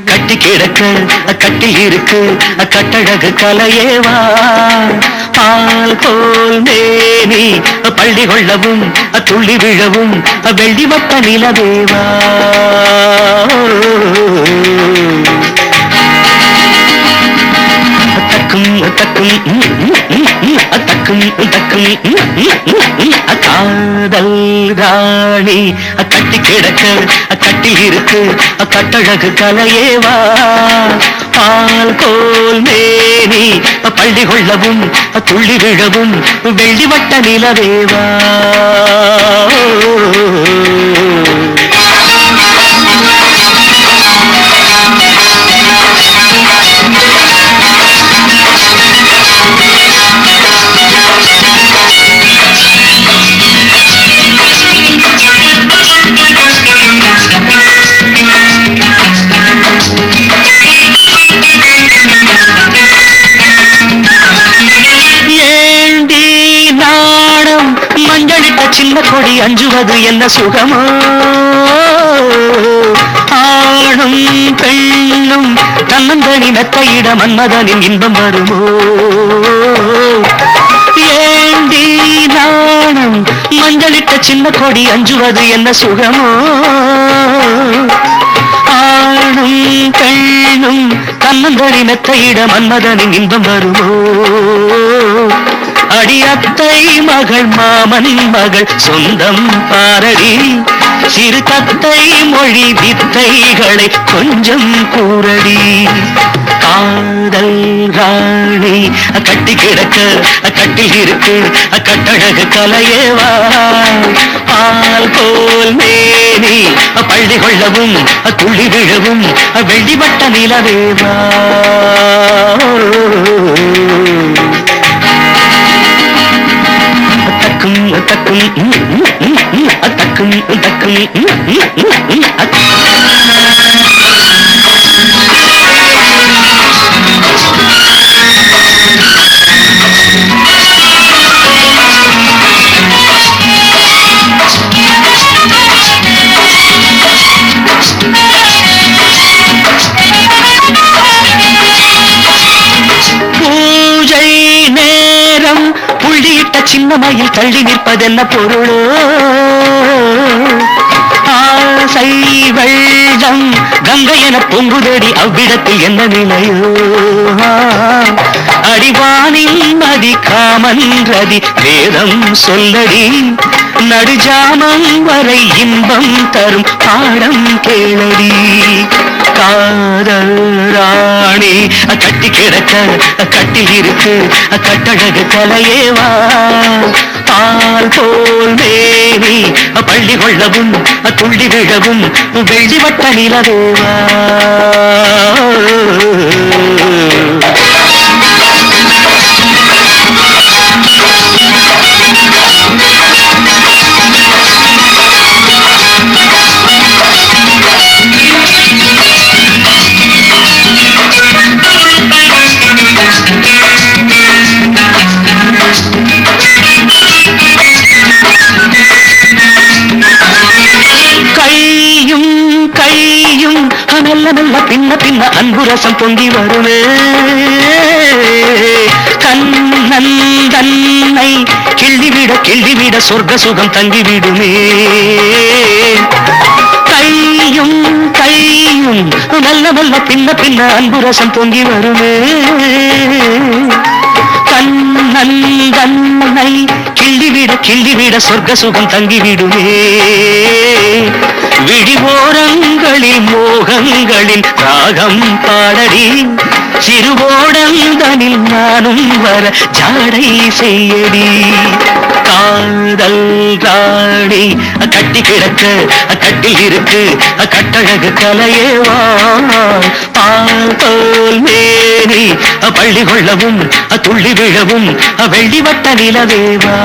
கட்டி கிடக்க கட்டி இருக்கு கட்டழகு கலையேவா பால் போல் மேனி பள்ளி கொள்ளவும் துள்ளி விழவும் வெள்ளி வட்ட நிலவேவா தக்கும் தக்கும் தக்கும் தக்கும் காதல் ராணி கட்டி கிடக்க கட்டில் இருக்கு கட்டழகு கலையேவா பால் கோல் மேனி பள்ளி கொள்ளவும் துள்ளி விழவும் வெள்ளி வட்ட நிலவேவா சின்ன கொடி அஞ்சுவது என்ன சுகமோ ஆணும் பெண்ணும் தன்னந்தனி மெத்தையிட மன்மதனின் இன்பம் வருமோ ஏண்டி நாணம் மஞ்சளிட்ட சின்ன கொடி அஞ்சுவது என்ன சுகமோ ஆணும் பெண்ணும் தன்னந்தனி மெத்தையிட மன்மதனின் இன்பம் வருமோ அடியத்தை மகள் மாமன் மகள் சொந்தம் பாரடி சிறு தத்தை மொழி வித்தைகளை கொஞ்சம் கூறடி காதல் ராணி கட்டி கிடக்க கட்டில் இருக்கு கட்டழகு கலையேவா பால் போல் மேனி பள்ளி கொள்ளவும் துள்ளி விழவும் வெள்ளி வட்ட நிலவேவா தக்கும் தக்கும் தக்கும் பூஜை நேரம் புள்ளியிட்ட சின்ன மயில் தள்ளி நிற்பதென்ன பொருளோ ஆசை வெள்ளம் கங்கை என பொங்குதடி அவ்விடத்தில் என்ன நிலையோ அடிவானில் நதி காமன் ரதி வேதம் சொல்லடி நடுஜாமம் வரை இன்பம் தரும் பாடம் கேளடி காதல் ராணி கட்டி கிடக்க கட்டில் இருக்கு கட்டழகு கலையேவா பால் போல் மேனி பள்ளி கொள்ளவும் துள்ளி விழவும் வெள்ளி வட்ட நிலவேவா மெல்ல மெல்ல பின்ன பின்ன அன்புரசம் பொங்கி வருமே கண்ணன் தன்னை கிள்ளிவிட சொர்க்க சுகம் தங்கிவிடுமே கையும் மெல்ல மெல்ல பின்ன பின்ன அன்புரசம் பொங்கி வருமே கண்ணன் தன்னை கிள்ளிவிட சொர்க்க சுகம் தங்கிவிடுமே விழிவோரங்களில் மோகங்களின் ராகம் பாடடி சிறுவோடந்தனில் நானும் வர ஜாடை செய்யடி காதல் ராணி கட்டி கிடக்க கட்டில் இருக்கு கட்டழகு கலையேவா பால் போல் மேனி பள்ளி கொள்ளவும் துள்ளி விழவும் வெள்ளி வட்ட நிலவேவா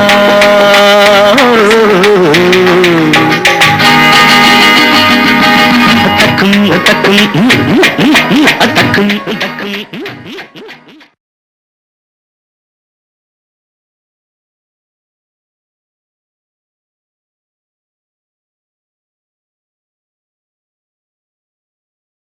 தக்கும் தக்கும்